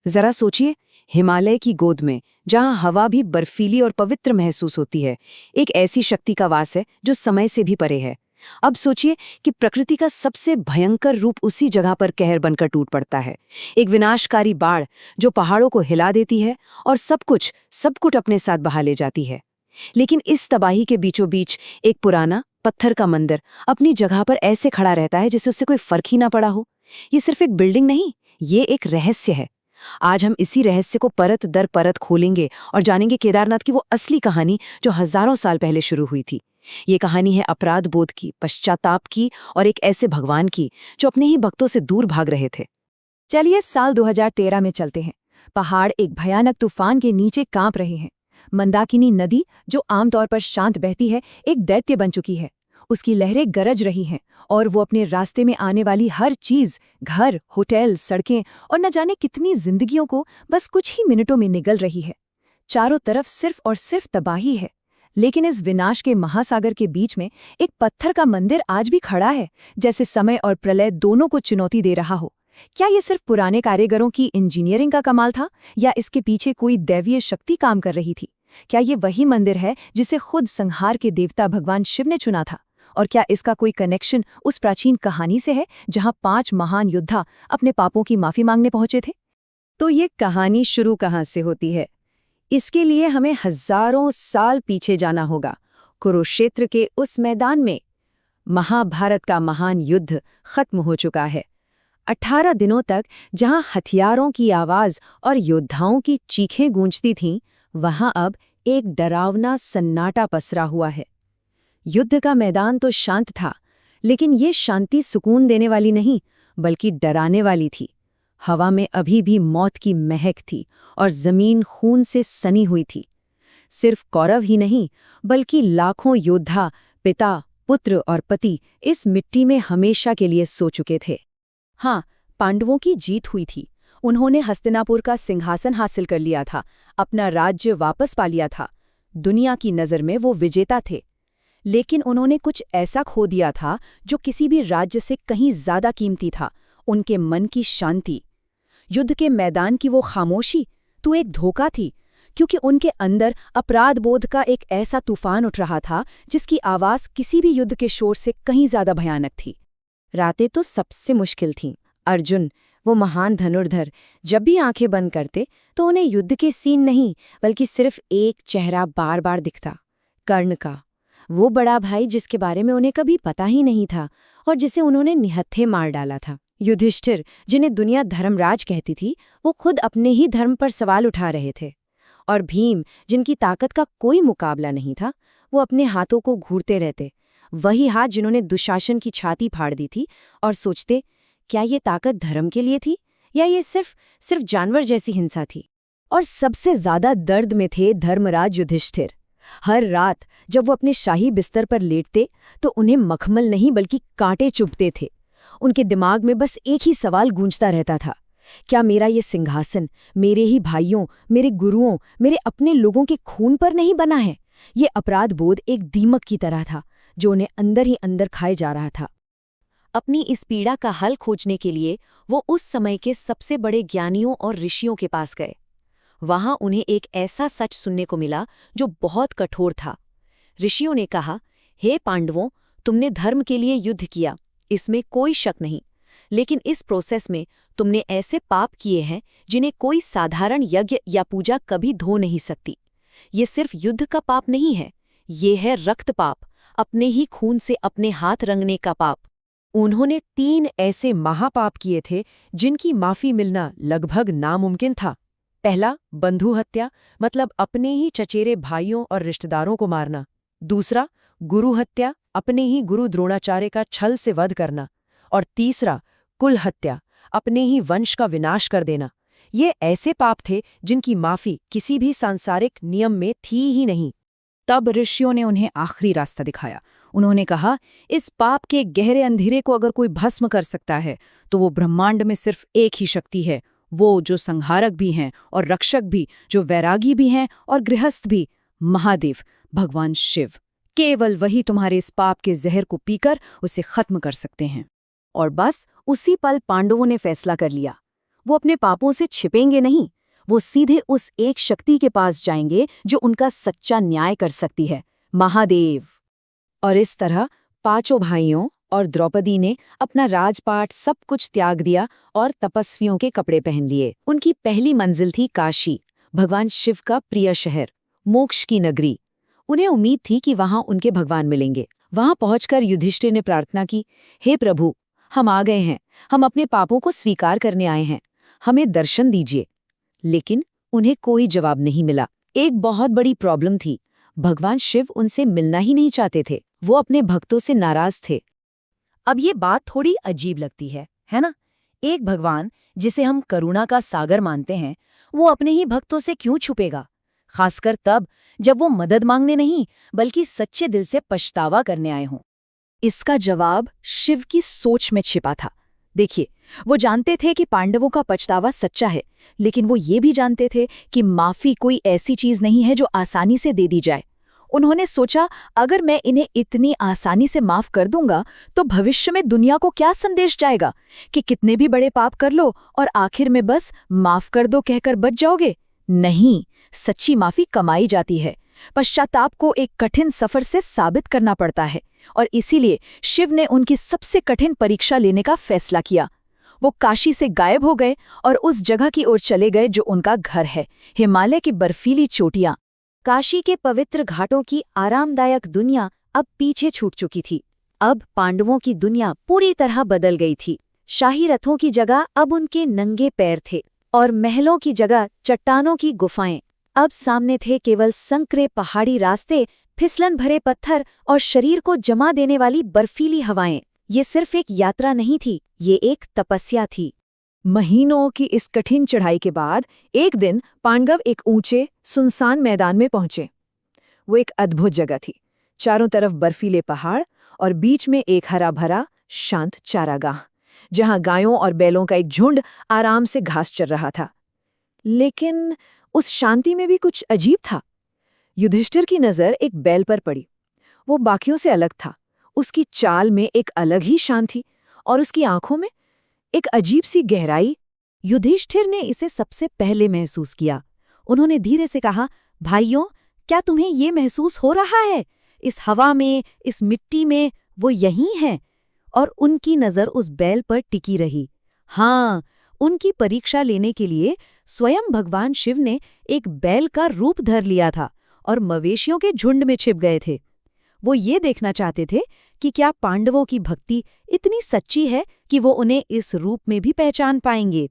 जरा सोचिए, हिमालय की गोद में, जहां हवा भी बर्फीली और पवित्र महसूस होती है, एक ऐसी शक्ति का वास है जो समय से भी परे है। अब सोचिए कि प्रकृति का सबसे भयंकर रूप उसी जगह पर कहर बनकर टूट पड़ता है। एक विनाशकारी बाढ़ जो पहाड़ों को हिला देती है और सब कुछ अपने साथ बहा ले जाती है। लेकिन इस तबाही के बीचों बीच एक पुराना पत्थर का मंदिर अपनी जगह पर ऐसे खड़ा रहता है जैसे उससे कोई फर्क ही ना पड़ा हो। ये सिर्फ एक बिल्डिंग नहीं, ये एक रहस्य है। आज हम इसी रहस्य को परत दर परत खोलेंगे और जानेंगे केदारनाथ की वो असली कहानी जो हजारों साल पहले शुरू हुई थी। ये कहानी है अपराध बोध की, पश्चाताप की और एक ऐसे भगवान की जो अपने ही भक्तों से दूर भाग रहे थे। चलिए साल 2013 में चलते हैं। पहाड़ एक भयानक तूफान के नीचे कांप रहे हैं। मंदाकिनी नदी, जो आमतौर पर शांत बहती है, एक दैत्य बन चुकी है। उसकी लहरें गरज रही हैं और वो अपने रास्ते में आने वाली हर चीज, घर, होटल, सड़कें और न जाने कितनी जिंदगियों को बस कुछ ही मिनटों में निगल रही है। चारों तरफ सिर्फ और सिर्फ तबाही है। लेकिन इस विनाश के महासागर के बीच में एक पत्थर का मंदिर आज भी खड़ा है, जैसे समय और प्रलय दोनों को चुनौती दे रहा हो। क्या ये सिर्फ पुराने कारीगरों की इंजीनियरिंग का कमाल था, या इसके पीछे कोई दैवीय शक्ति काम कर रही थी? क्या ये वही मंदिर है जिसे खुद संहार के देवता भगवान शिव ने चुना था? और क्या इसका कोई कनेक्शन उस प्राचीन कहानी से है जहां 5 महान योद्धा अपने पापों की माफी मांगने पहुंचे थे? तो ये कहानी शुरू कहाँ से होती है? इसके लिए हमें हजारों साल पीछे जाना होगा, कुरुक्षेत्र के उस मैदान में। महाभारत का महान युद्ध खत्म हो चुका है। 18 दिनों तक जहां हथियारों की आवाज और योद्धाओं की चीखें गूंजती थीं, वहां अब एक डरावना सन्नाटा पसरा हुआ है। युद्ध का मैदान तो शांत था, लेकिन ये शांति सुकून देने वाली नहीं, बल्कि डराने वाली थी। हवा में अभी भी मौत की महक थी और जमीन खून से सनी हुई थी। सिर्फ कौरव ही नहीं, बल्कि लाखों योद्धा, पिता, पुत्र और पति इस मिट्टी में हमेशा के लिए सो चुके थे। हाँ, पांडवों की जीत हुई थी। उन्होंने हस्तिनापुर का सिंहासन हासिल कर लिया था, अपना राज्य वापस पा लिया था। दुनिया की नज़र में वो विजेता थे। लेकिन उन्होंने कुछ ऐसा खो दिया था जो किसी भी राज्य से कहीं ज्यादा कीमती था, उनके मन की शांति। युद्ध के मैदान की वो खामोशी तो एक धोखा थी, क्योंकि उनके अंदर अपराध बोध का एक ऐसा तूफान उठ रहा था जिसकी आवाज किसी भी युद्ध के शोर से कहीं ज्यादा भयानक थी। रातें तो सबसे मुश्किल थीं। अर्जुन, वो महान धनुर्धर, जब भी आंखें बंद करते तो उन्हें युद्ध के सीन नहीं, बल्कि सिर्फ एक चेहरा बार बार दिखता, कर्ण का। वो बड़ा भाई जिसके बारे में उन्हें कभी पता ही नहीं था और जिसे उन्होंने निहत्थे मार डाला था। युधिष्ठिर, जिन्हें दुनिया धर्मराज कहती थी, वो खुद अपने ही धर्म पर सवाल उठा रहे थे। और भीम, जिनकी ताकत का कोई मुकाबला नहीं था, वो अपने हाथों को घूरते रहते। वही हाथ जिन्होंने दुशासन की छाती फाड़ दी थी, और सोचते, क्या ये ताकत धर्म के लिए थी या ये सिर्फ जानवर जैसी हिंसा थी? और सबसे ज्यादा दर्द में थे धर्मराज युधिष्ठिर। हर रात जब वो अपने शाही बिस्तर पर लेटते तो उन्हें मखमल नहीं बल्कि कांटे चुभते थे। उनके दिमाग में बस एक ही सवाल गूंजता रहता था, क्या मेरा ये सिंहासन मेरे ही भाइयों, मेरे गुरुओं, मेरे अपने लोगों के खून पर नहीं बना है? ये अपराध बोध एक दीमक की तरह था जो उन्हें अंदर ही अंदर खाए जा रहा था। अपनी इस पीड़ा का हल खोजने के लिए वो उस समय के सबसे बड़े ज्ञानियों और ऋषियों के पास गए। वहां उन्हें एक ऐसा सच सुनने को मिला जो बहुत कठोर था। ऋषियों ने कहा, हे पांडवों, तुमने धर्म के लिए युद्ध किया, इसमें कोई शक नहीं। लेकिन इस प्रोसेस में तुमने ऐसे पाप किए हैं जिन्हें कोई साधारण यज्ञ या पूजा कभी धो नहीं सकती। ये सिर्फ युद्ध का पाप नहीं है, ये है रक्त पाप, अपने ही खून से अपने हाथ रंगने का पाप। उन्होंने 3 ऐसे महापाप किए थे जिनकी माफी मिलना लगभग नामुमकिन था। पहला, बंधु हत्या, मतलब अपने ही चचेरे भाइयों और रिश्तेदारों को मारना। दूसरा, गुरु हत्या, अपने ही गुरु द्रोणाचार्य का छल से वध करना। और तीसरा, कुल हत्या, अपने ही वंश का विनाश कर देना। ये ऐसे पाप थे जिनकी माफी किसी भी सांसारिक नियम में थी ही नहीं। तब ऋषियों ने उन्हें आखिरी रास्ता दिखाया। उन्होंने कहा, इस पाप के गहरे अंधेरे को अगर कोई भस्म कर सकता है तो वो ब्रह्मांड में सिर्फ एक ही शक्ति है, वो जो संहारक भी हैं और रक्षक भी, जो वैरागी भी हैं और गृहस्थ भी, महादेव, भगवान शिव। केवल वही तुम्हारे इस पाप के जहर को पीकर उसे खत्म कर सकते हैं। और बस उसी पल पांडवों ने फैसला कर लिया। वो अपने पापों से छिपेंगे नहीं, वो सीधे उस एक शक्ति के पास जाएंगे जो उनका सच्चा न्याय कर सकती है, महादेव। और इस तरह पांचों भाइयों और द्रौपदी ने अपना राजपाट सब कुछ त्याग दिया और तपस्वियों के कपड़े पहन लिए। उनकी पहली मंजिल थी काशी, भगवान शिव का प्रिय शहर, मोक्ष की नगरी। उन्हें उम्मीद थी कि वहां उनके भगवान मिलेंगे। वहां पहुंचकर युधिष्ठिर ने प्रार्थना की, हे प्रभु, हम आ गए हैं, हम अपने पापों को स्वीकार करने आए हैं, हमें दर्शन दीजिए। लेकिन उन्हें कोई जवाब नहीं मिला। एक बहुत बड़ी प्रॉब्लम थी, भगवान शिव उनसे मिलना ही नहीं चाहते थे। वो अपने भक्तों से नाराज थे। अब ये बात थोड़ी अजीब लगती है ना? एक भगवान जिसे हम करुणा का सागर मानते हैं, वो अपने ही भक्तों से क्यों छुपेगा? खासकर तब जब वो मदद मांगने नहीं बल्कि सच्चे दिल से पछतावा करने आए हों। इसका जवाब शिव की सोच में छिपा था। देखिए, वो जानते थे कि पांडवों का पछतावा सच्चा है, लेकिन वो ये भी जानते थे कि माफी कोई ऐसी चीज नहीं है जो आसानी से दे दी जाए। उन्होंने सोचा, अगर मैं इन्हें इतनी आसानी से माफ कर दूंगा तो भविष्य में दुनिया को क्या संदेश जाएगा कि कितने भी बड़े पाप कर लो और आखिर में बस माफ कर दो कहकर बच जाओगे। नहीं, सच्ची माफी कमाई जाती है। पश्चाताप को एक कठिन सफर से साबित करना पड़ता है, और इसीलिए शिव ने उनकी सबसे कठिन परीक्षा लेने का फैसला किया। वो काशी से गायब हो गए और उस जगह की ओर चले गए जो उनका घर है, हिमालय की बर्फीली चोटियां। काशी के पवित्र घाटों की आरामदायक दुनिया अब पीछे छूट चुकी थी। अब पांडवों की दुनिया पूरी तरह बदल गई थी। शाही रथों की जगह अब उनके नंगे पैर थे, और महलों की जगह चट्टानों की गुफाएं। अब सामने थे केवल संकरे पहाड़ी रास्ते, फिसलन भरे पत्थर और शरीर को जमा देने वाली बर्फीली हवाएं। ये सिर्फ एक यात्रा नहीं थी, ये एक तपस्या थी। महीनों की इस कठिन चढ़ाई के बाद एक दिन पांडव एक ऊंचे सुनसान मैदान में पहुंचे। वो एक अद्भुत जगह थी। चारों तरफ बर्फीले पहाड़ और बीच में एक हरा भरा शांत चारागाह, जहां गायों और बैलों का एक झुंड आराम से घास चर रहा था। लेकिन उस शांति में भी कुछ अजीब था। युधिष्ठिर की नजर एक बैल पर पड़ी। वो बाकियों से अलग था। उसकी चाल में एक अलग ही शान थी और उसकी आंखों में एक अजीब सी गहराई। युधिष्ठिर ने इसे सबसे पहले महसूस किया। उन्होंने धीरे से कहा, भाइयों, क्या तुम्हें ये महसूस हो रहा है? इस हवा में, इस मिट्टी में वो यहीं है। और उनकी नज़र उस बैल पर टिकी रही। हाँ, उनकी परीक्षा लेने के लिए स्वयं भगवान शिव ने एक बैल का रूप धर लिया था और मवेशियों के झुंड में छिप गए थे। वो ये देखना चाहते थे कि क्या पांडवों की भक्ति इतनी सच्ची है कि वो उन्हें इस रूप में भी पहचान पाएंगे।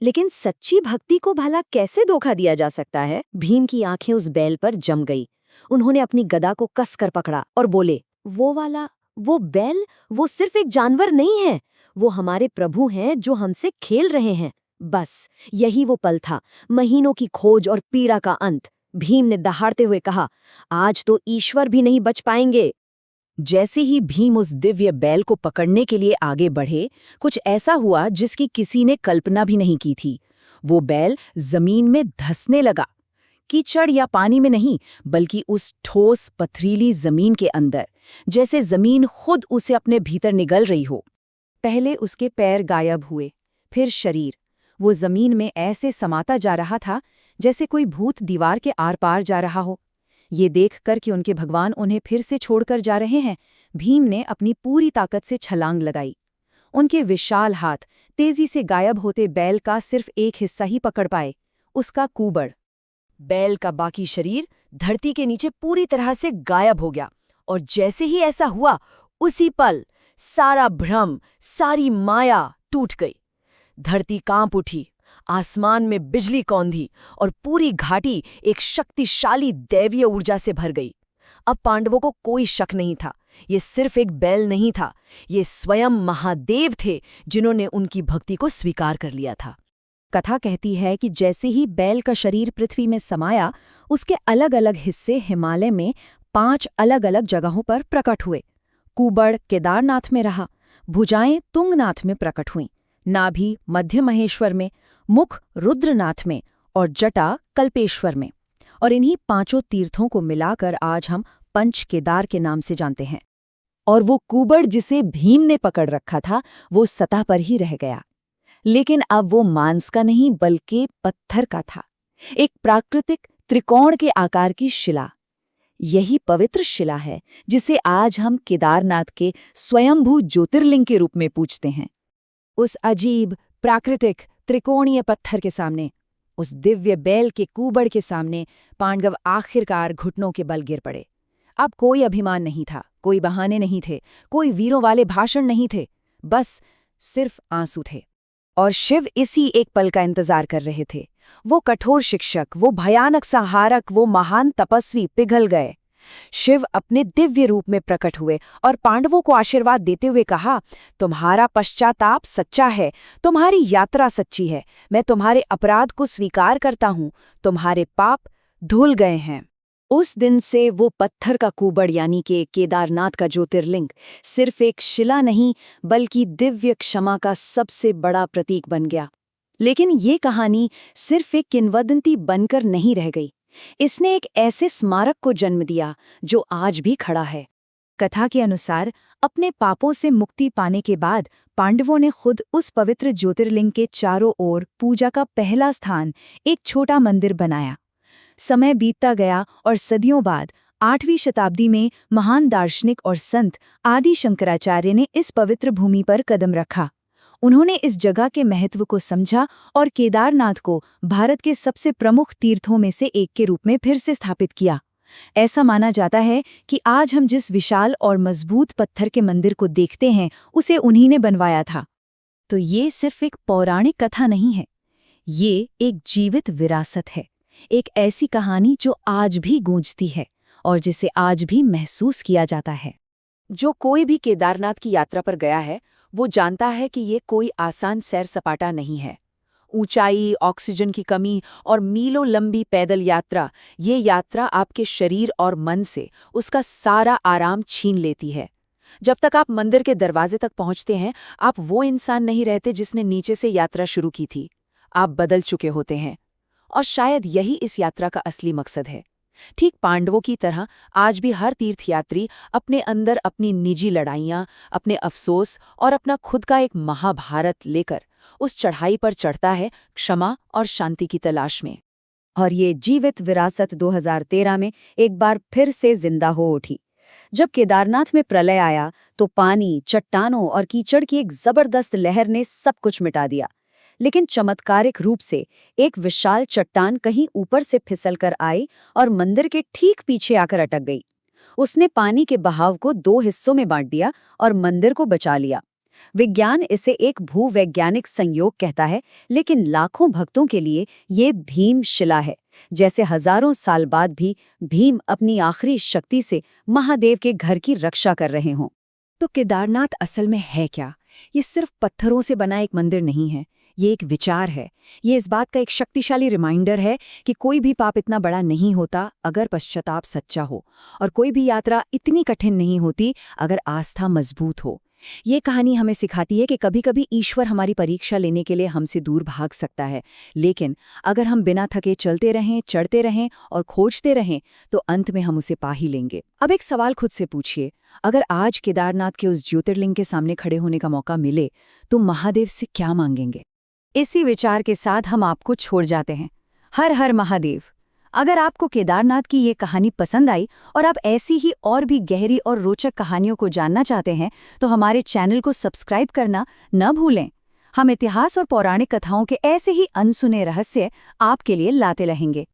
लेकिन सच्ची भक्ति को भला कैसे धोखा दिया जा सकता है? भीम की आंखें उस बैल पर जम गई। उन्होंने अपनी गदा को कसकर पकड़ा और बोले, वो वाला, वो बैल, वो सिर्फ एक जानवर नहीं है, वो हमारे प्रभु हैं जो हमसे खेल रहे हैं। बस यही वो पल था, महीनों की खोज और पीड़ा का अंत। भीम ने दहाड़ते हुए कहा, आज तो ईश्वर भी नहीं बच पाएंगे। जैसे ही भीम उस दिव्य बैल को पकड़ने के लिए आगे बढ़े, कुछ ऐसा हुआ जिसकी किसी ने कल्पना भी नहीं की थी। वो बैल जमीन में धंसने लगा। कीचड़ या पानी में नहीं, बल्कि उस ठोस पथरीली जमीन के अंदर, जैसे जमीन खुद उसे अपने भीतर निगल रही हो। पहले उसके पैर गायब हुए, फिर शरीर। वो जमीन में ऐसे समाता जा रहा था जैसे कोई भूत दीवार के आर पार जा रहा हो। ये देखकर कि उनके भगवान उन्हें फिर से छोड़कर जा रहे हैं, भीम ने अपनी पूरी ताकत से छलांग लगाई। उनके विशाल हाथ तेजी से गायब होते बैल का सिर्फ एक हिस्सा ही पकड़ पाए, उसका कूबड़। बैल का बाकी शरीर धरती के नीचे पूरी तरह से गायब हो गया, और जैसे ही ऐसा हुआ, उसी पल सारा भ्रम, सारी माया टूट गई। धरती कांप उठी, आसमान में बिजली कौंधी और पूरी घाटी एक शक्तिशाली दैवीय ऊर्जा से भर गई। अब पांडवों को कोई शक नहीं था, ये सिर्फ एक बैल नहीं था, ये स्वयं महादेव थे जिन्होंने उनकी भक्ति को स्वीकार कर लिया था। कथा कहती है कि जैसे ही बैल का शरीर पृथ्वी में समाया, उसके अलग अलग हिस्से हिमालय में 5 अलग अलग जगहों पर प्रकट हुए। कूबड़ केदारनाथ में रहा, भुजाएं तुंगनाथ में प्रकट हुईं, नाभि मध्य महेश्वर में, मुख रुद्रनाथ में और जटा कल्पेश्वर में। और इन्हीं 5 तीर्थों को मिलाकर आज हम पंच केदार के नाम से जानते हैं। और वो कूबड़ जिसे भीम ने पकड़ रखा था, वो सतह पर ही रह गया। लेकिन अब वो मांस का नहीं बल्कि पत्थर का था, एक प्राकृतिक त्रिकोण के आकार की शिला। यही पवित्र शिला है जिसे आज हम केदारनाथ के स्वयंभू ज्योतिर्लिंग के रूप में पूजते हैं। उस अजीब प्राकृतिक त्रिकोणीय पत्थर के सामने, उस दिव्य बैल के कूबड़ के सामने पांडव आखिरकार घुटनों के बल गिर पड़े। अब कोई अभिमान नहीं था, कोई बहाने नहीं थे, कोई वीरों वाले भाषण नहीं थे, बस सिर्फ आंसू थे। और शिव इसी एक पल का इंतजार कर रहे थे। वो कठोर शिक्षक, वो भयानक संहारक, वो महान तपस्वी पिघल गए। शिव अपने दिव्य रूप में प्रकट हुए और पांडवों को आशीर्वाद देते हुए कहा, तुम्हारा पश्चाताप सच्चा है, तुम्हारी यात्रा सच्ची है, मैं तुम्हारे अपराध को स्वीकार करता हूँ, तुम्हारे पाप धुल गए हैं। उस दिन से वो पत्थर का कुबड़ यानी कि केदारनाथ का ज्योतिर्लिंग सिर्फ एक शिला नहीं बल्कि दिव्य क्षमा का सबसे बड़ा प्रतीक बन गया। लेकिन ये कहानी सिर्फ एक किंवदंती बनकर नहीं रह गई, इसने एक ऐसे स्मारक को जन्म दिया जो आज भी खड़ा है। कथा के अनुसार अपने पापों से मुक्ति पाने के बाद पांडवों ने खुद उस पवित्र ज्योतिर्लिंग के चारों ओर पूजा का पहला स्थान, एक छोटा मंदिर बनाया। समय बीतता गया और सदियों बाद 8वीं शताब्दी में महान दार्शनिक और संत आदि शंकराचार्य ने इस पवित्र भूमि पर कदम रखा। उन्होंने इस जगह के महत्व को समझा और केदारनाथ को भारत के सबसे प्रमुख तीर्थों में से एक के रूप में फिर से स्थापित किया। ऐसा माना जाता है कि आज हम जिस विशाल और मजबूत पत्थर के मंदिर को देखते हैं, उसे उन्हीं ने बनवाया था। तो ये सिर्फ एक पौराणिक कथा नहीं है, ये एक जीवित विरासत है, एक ऐसी कहानी जो आज भी गूंजती है और जिसे आज भी महसूस किया जाता है। जो कोई भी केदारनाथ की यात्रा पर गया है, वो जानता है कि ये कोई आसान सैर सपाटा नहीं है। ऊंचाई, ऑक्सीजन की कमी और मीलों लंबी पैदल यात्रा, ये यात्रा आपके शरीर और मन से उसका सारा आराम छीन लेती है। जब तक आप मंदिर के दरवाजे तक पहुंचते हैं, आप वो इंसान नहीं रहते जिसने नीचे से यात्रा शुरू की थी। आप बदल चुके होते हैं। और शायद यही इस यात्रा का असली मकसद है। ठीक पांडवों की तरह आज भी हर तीर्थयात्री अपने अंदर अपनी निजी लड़ाइयाँ, अपने अफसोस और अपना खुद का एक महाभारत लेकर उस चढ़ाई पर चढ़ता है, क्षमा और शांति की तलाश में। और ये जीवित विरासत 2013 में एक बार फिर से जिंदा हो उठी। जब केदारनाथ में प्रलय आया तो पानी, चट्टानों और कीचड़ की एक जबरदस्त लहर ने सब कुछ मिटा दिया। लेकिन चमत्कारिक रूप से एक विशाल चट्टान कहीं ऊपर से फिसलकर आई और मंदिर के ठीक पीछे आकर अटक गई। उसने पानी के बहाव को 2 हिस्सों में बांट दिया और मंदिर को बचा लिया। विज्ञान इसे एक भूवैज्ञानिक संयोग कहता है, लेकिन लाखों भक्तों के लिए ये भीम शिला है, जैसे हजारों साल बाद भी भीम अपनी आखिरी शक्ति से महादेव के घर की रक्षा कर रहे हों। तो केदारनाथ असल में है क्या? ये सिर्फ पत्थरों से बना एक मंदिर नहीं है, ये एक विचार है। ये इस बात का एक शक्तिशाली रिमाइंडर है कि कोई भी पाप इतना बड़ा नहीं होता अगर पश्चाताप सच्चा हो, और कोई भी यात्रा इतनी कठिन नहीं होती अगर आस्था मजबूत हो। ये कहानी हमें सिखाती है कि कभी-कभी ईश्वर हमारी परीक्षा लेने के लिए हमसे दूर भाग सकता है, लेकिन अगर हम बिना थके चलते रहें, चढ़ते रहें और खोजते रहें, तो अंत में हम उसे पा ही लेंगे। अब एक सवाल खुद से पूछिए, अगर आज केदारनाथ के उस ज्योतिर्लिंग के सामने खड़े होने का मौका मिले, तो महादेव से क्या मांगेंगे? इसी विचार के साथ हम आपको छोड़ जाते हैं। हर हर महादेव। अगर आपको केदारनाथ की ये कहानी पसंद आई और आप ऐसी ही और भी गहरी और रोचक कहानियों को जानना चाहते हैं, तो हमारे चैनल को सब्सक्राइब करना न भूलें। हम इतिहास और पौराणिक कथाओं के ऐसे ही अनसुने रहस्य आपके लिए लाते रहेंगे।